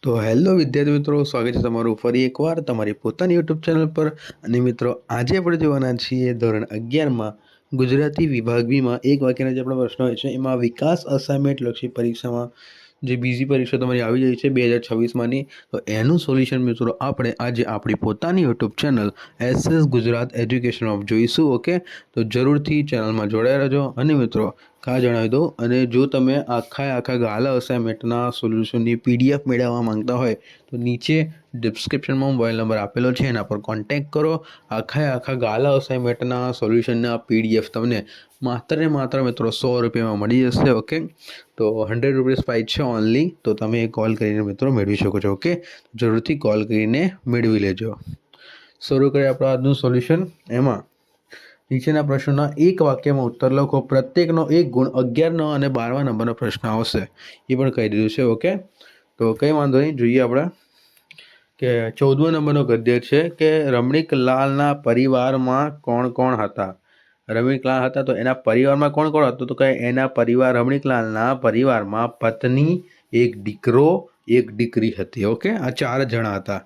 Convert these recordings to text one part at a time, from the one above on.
તો હેલો વિદ્યાર્થી મિત્રો, સ્વાગત છે તમારું ફરી એકવાર તમારી પોતાની યુટ્યુબ ચેનલ પર. અને મિત્રો, આજે આપણે જોવાના છીએ ધોરણ 11માં ગુજરાતી વિભાગ બીમાં એક વાક્યના જે આપણા પ્રશ્નો હોય છે એમાં વિકાસ અસાઇનમેન્ટ લક્ષી પરીક્ષામાં જે બીજી પરીક્ષા તમારી આવી જાય છે 2026માંની, તો એનું સોલ્યુશન મિત્રો આપણે આજે આપણી પોતાની યુટ્યુબ ચેનલ SS ગુજરાત એજ્યુકેશનમાં જોઈશું. ઓકે, તો જરૂરથી ચેનલમાં જોડાયા રહેજો. અને મિત્રો જણાવી દો, અને જો તમે આખા ગાલા અસાઇનમેન્ટના સોલ્યુશનની PDF મેળવવા માંગતા હોય તો નીચે ડિસ્ક્રિપ્શનમાં મોબાઈલ નંબર આપેલો છે, એના પર કોન્ટેક્ટ કરો. આખા ગાલા અસાઇનમેન્ટના સોલ્યુશનના PDF તમને માત્ર ને માત્ર મિત્રો 100 રૂપિયામાં મળી જશે. ઓકે, તો 100 રૂપીસ પ્રાઇસ છે ઓનલી, તો તમે કોલ કરીને મિત્રો મેળવી શકો છો. ઓકે, જરૂરથી કોલ કરીને મેળવી લેજો. શરૂ કરીએ આપણું આજનું સોલ્યુશન. એમાં નીચેના પ્રશ્નોના એક વાક્યમાં ઉત્તર લખો. પ્રત્યેકનો એક ગુણ 11 અને 12 નંબરનો પ્રશ્ન આવશે, એ પણ કહી દીધું છે. ઓકે, તો કંઈ વાંધો નહીં. જોઈએ આપણે કે 14મા નંબરનો ગદ્ય છે કે રમણીકલાલના પરિવારમાં કોણ કોણ હતા. રમણીકલાલ હતા તો એના પરિવારમાં કોણ કોણ હતું, તો કે એના પરિવાર રમણીકલાલના પરિવારમાં પત્ની, એક દીકરો, એક દીકરી હતી. ઓકે, આ 4 જણા હતા.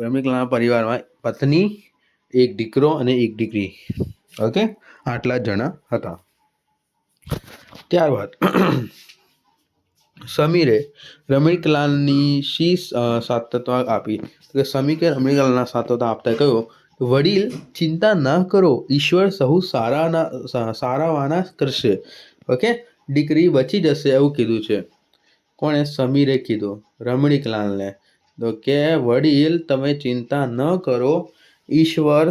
રમણીકલાલના પરિવારમાં પત્ની, એક દીકરો અને એક દીકરી. ઓકે, આટલા જણા હતા. ત્યારબાદ સમીરે રમણીકલાલની શી સાત્વતા આપી. તો સમીરે રમણીકલાલના સાત્વતા આપતા કહ્યું, વડીલ ચિંતા ન કરો, ઈશ્વર સહુ સારાવાના કરશે. ઓકે, દીકરી બચી જશે એવું કીધું છે. કોણે? સમીરે કીધું રમણીકલાલને. તો કે વડીલ તમે ચિંતા ન કરો, ઈશ્વર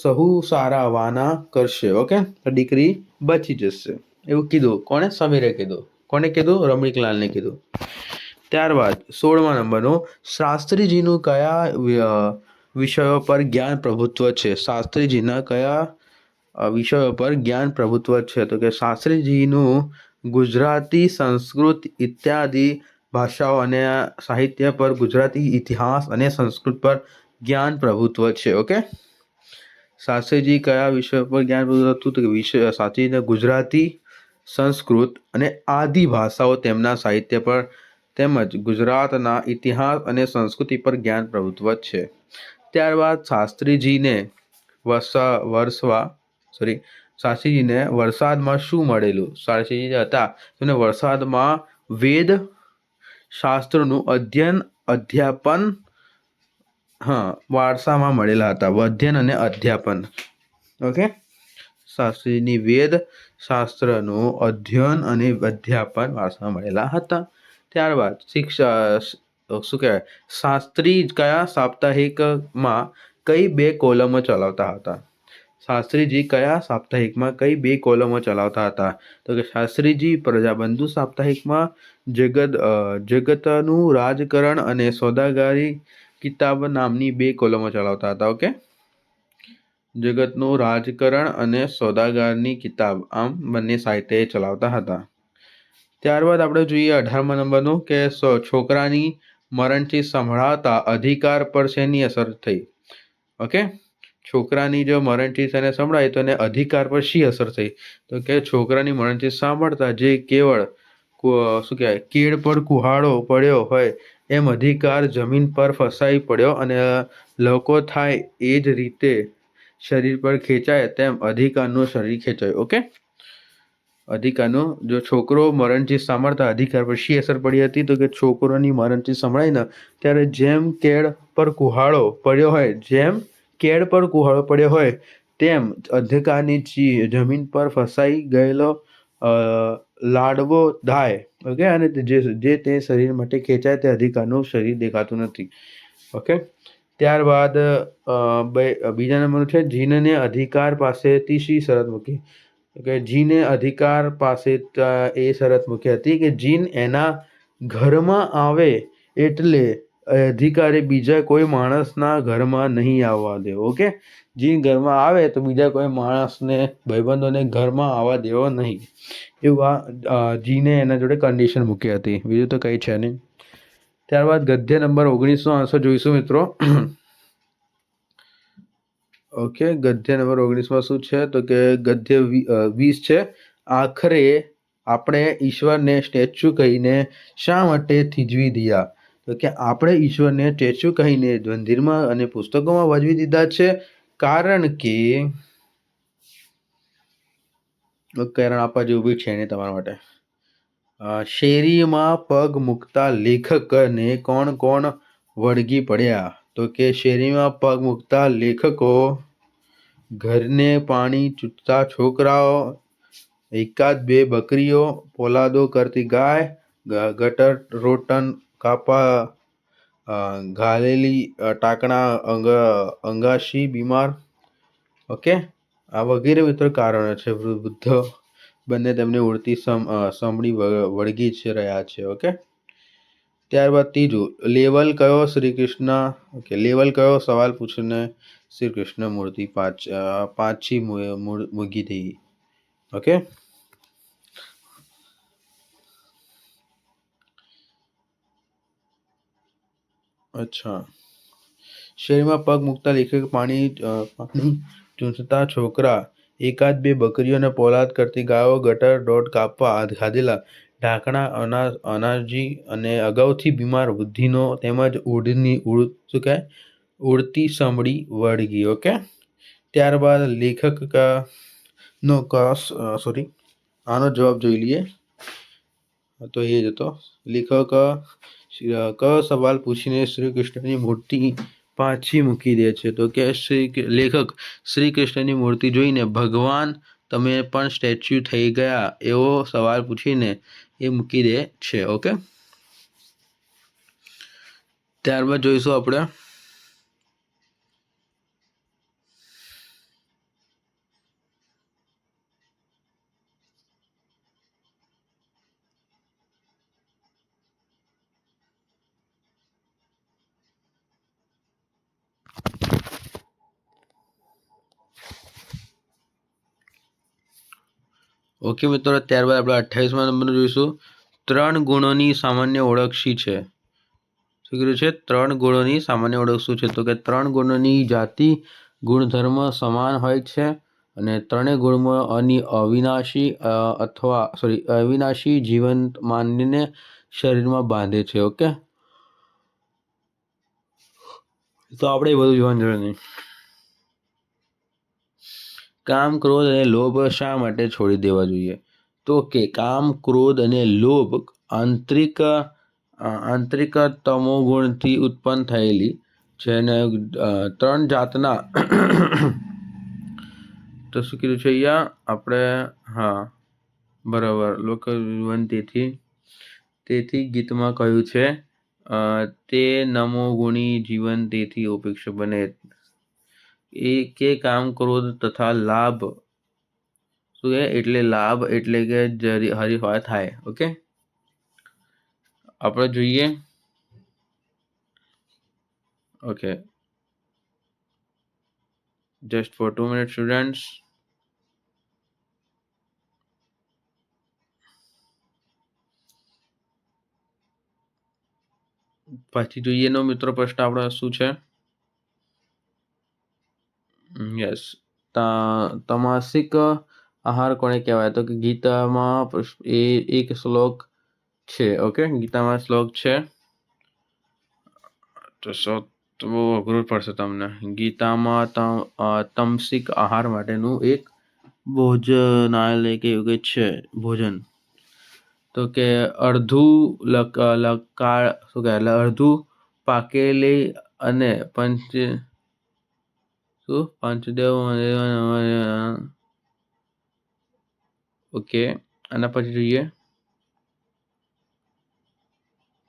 સહુ સારાવાના કરશે. ઓકે, દીકરી બચી જશે એવું કીધું. કોણે? સમીરે કીધું. કોને કીધું? રમણીકલાલને કીધું. ત્યારબાદ 16મા નંબરનું, શાસ્ત્રીજીનું કયા વિષયો પર જ્ઞાન પ્રભુત્વ છે. શાસ્ત્રીજીના કયા વિષયો પર જ્ઞાન પ્રભુત્વ છે, તો કે શાસ્ત્રીજીનું ગુજરાતી, સંસ્કૃત ઇત્યાદિ ભાષાઓ અને સાહિત્ય પર, ગુજરાતી ઇતિહાસ અને સંસ્કૃત પર જ્ઞાન પ્રભુત્વ છે. ઓકે, શાસ્ત્રીજી કયા વિષય પર જ્ઞાન પ્રભુત્વ હતું, તો કે શાસ્ત્રીજીને ગુજરાતી, સંસ્કૃત અને આદિ ભાષાઓ તેમના સાહિત્ય પર તેમજ ગુજરાતના ઇતિહાસ અને સંસ્કૃતિ પર જ્ઞાન પ્રભુત્વ છે. ત્યારબાદ શાસ્ત્રીજીને વરસાદમાં શું મળેલું. શાસ્ત્રીજી હતા તેને વરસાદમાં વેદ શાસ્ત્રોનું અધ્યાપન વારસામાં મળેલા હતા. અધ્યયન અને અધ્યાપન. ઓકે, શાસ્ત્રીજીની વેદ શાસ્ત્રનું અધ્યયન અને અધ્યાપન વારસામાં મળેલા હતા. ત્યારબાદ શું કહેવાય, શાસ્ત્રી કયા સાપ્તાહિકમાં કઈ 2 કોલમો ચલાવતા હતા. શાસ્ત્રીજી કયા સાપ્તાહિકમાં કઈ 2 કોલમો ચલાવતા હતા, તો કે શાસ્ત્રીજી પ્રજાબંધુ સાપ્તાહિકમાં જગતનું રાજકારણ અને સોદાગરી કિતાબ નામની 2 કોલમો ચલાવતા હતા. ઓકે, જગતનું રાજકારણ અને સોદાગરની કિતાબ, આમ બંને સાહિત્ય ચલાવતા હતા. ત્યારબાદ આપણે જોઈએ 18મા નંબરનું કે છોકરાની મરણથી સંભળાતા અધિકાર પર શેની અસર થઈ. ઓકે, છોકરાની જો મરણથી તેને સંભળાય તો એને અધિકાર પર શી અસર થઈ, તો કે છોકરાની મરણથી સાંભળતા જે કેવળ શું કહેવાય કેળ પર કુહાડો પડ્યો હોય એમ અધિકાર જમીન પર ફસાઈ પડ્યો, અને લોકો થાય એ જ રીતે શરીર પર ખેંચાય તેમ અધિકારનું શરીર ખેંચાયું. ઓકે, અધિકારનું જો છોકરો મરણથી સાંભળતા અધિકાર પર શી અસર પડી હતી, તો કે છોકરોની મરણથી સંભળાય ને ત્યારે જેમ કેળ પર કુહાડો પડ્યો હોય તેમ અધિકારની જમીન પર ફસાઈ ગયેલો લાડવો દાય. ઓકે, અને જે તે શરીર માટે ખેંચાય તે અધિકારનું શરીર દેખાતું નથી. ઓકે, ત્યારબાદ બીજા નંબરનું છે જીનને અધિકાર પાસેથી શી શરત મૂકી. કે જીને અધિકાર પાસે એ શરત મૂકી હતી કે જીન એના ઘરમાં આવે એટલે અધિકારી બીજા કોઈ માણસના ઘરમાં નહીં આવવા દેવો. ઓકે, જીન ઘરમાં આવે તો બીજા કોઈ માણસને, ભાઈબંધોને ઘરમાં આવવા દેવો નહીં, એવું જીને એના જોડે કન્ડિશન મૂકી હતી. બીજું તો કંઈ છે નહીં. ત્યારબાદ ગદ્ય નંબર 19નો આન્સર જોઈશું મિત્રો. ઓકે, ગદ્ય નંબર 19માં શું છે, તો કે ગદ્ય 20 છે. આખરે આપણે ઈશ્વરને સ્ટેચ્યુ કહીને શા માટે થીજવી દિયા. તો કે આપણે ઈશ્વરને સ્ટેચ્યુ કહીને મંદિરમાં અને પુસ્તકોમાં વાજવી દીધા છે, કારણ કે કારણ આપવા જેવું બી છે નહીં તમારા માટે. શેરીમાં પગ મૂકતા લેખકને કોણ કોણ વળગી પડ્યા? તો કે શેરીમાં પગ મૂકતા લેખકો, ઘરને પાણી ચૂંટતા છોકરાઓ, એકાદ બે બકરીઓ, પોલાદો કરતી ગાય, ગટર રોટન કાપા ઘાલેલી ટાકણા અંગાશી બીમાર. ઓકે, આ વગેરે મિત્રો કારણો છે. વૃદ્ધો બંને તેમને ઉડતી સમડી વળગી જ રહ્યા છે. ઓકે, ત્યારબાદ ત્રીજું, લેવલ કયો શ્રી કૃષ્ણ. ઓકે, લેવલ કયો સવાલ પૂછીને શ્રી કૃષ્ણ મૂર્તિ પાછી મૂકી થઈ. ઓકે, અચ્છા. શેરીમાં પગ મૂકતા લેખક, પાણી ચૂંટતા છોકરા, એકાદ બે બકરીઓને પોલાદ કરતી ગાયો, ગટર દોટ કાપવા ખાધેલા ઢાંકણા અનાજી અને અગાઉથી બીમાર વૃદ્ધિનો તેમજ ઉડતી સમડી વળગી. ઓકે, ત્યારબાદ લેખક નો આનો જવાબ જોઈ લઈએ. તો એ જ હતો, લેખક કયો સવાલ પૂછીને શ્રી કૃષ્ણની મૂર્તિ પાછી મૂકી દે છે? તો કે લેખક શ્રી કૃષ્ણની મૂર્તિ જોઈને ભગવાન તમે પણ સ્ટેચ્યુ થઈ ગયા એવો સવાલ પૂછીને એ મૂકી દે છે. ઓકે, ત્યારબાદ જોઈશું આપણે ઓકે મિત્રો, ત્યારબાદ આપણે 28મા નંબરનું જોઈશું. 3 ગુણોની સામાન્ય ઓળખ શી છે? શું કીધું છે? 3 ગુણોની સામાન્ય ઓળખ શું છે? તો કે 3 ગુણોની જાતિ ગુણધર્મ સમાન હોય છે અને 3 ગુણમાં અવિનાશી જીવંત માનીને શરીરમાં બાંધે છે. ઓકે, તો આપણે એ બધું જોવાની જરૂર નહીં. કામ, ક્રોધ અને લોભ શા માટે છોડી દેવા જોઈએ? તો કે કામ, ક્રોધ અને લોભ આંતરિક તમોગુણથી ઉત્પન્ન થયેલી છે અને 3 જાતના તો શું કીધું છે અહીંયા આપણે? હા, બરાબર. લોકજીવન તેથી ગીતમાં કહ્યું છે, તે નમો ગુણી જીવન તેથી ઉપેક્ષ બને. એ કે કામ, ક્રોધ તથા લાભ શું છે? એટલે લાભ એટલે કે હરીફાઈ થાય. ઓકે, આપણે જોઈએ. Okay, just for 2 minutes students. પછી જોઈએ નો મિત્રો પ્રશ્ન આપણો શું છે? યસ, તમાસિક આહાર કોને કહેવાય? તો કે ગીતામાં એ એક શ્લોક છે. ઓકે, ગીતામાં શ્લોક છે, તો બહુ અઘરું પડશે તમને. ગીતામાં તમસિક આહાર માટેનું એક ભોજનાલય કે એવું કંઈ છે, ભોજન. તો કે અડધું અડધું પાકેલી અને પંચદેવ. ઓકે, આના પછી જોઈએ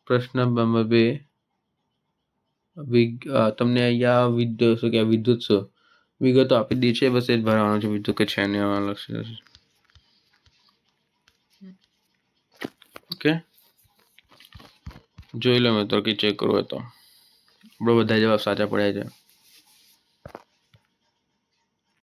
પ્રશ્ન નંબર 2. તમને અહીંયા વિદ્યુત વિગતો આપી દી છે, બસ એ જ ભરવાનું છે, બીજું કે છે નહીં. ઓકે, જોઈ લો મિત્રો કે ચેક કરવો તો આપણે બધા જવાબ સાચા પડ્યા છે.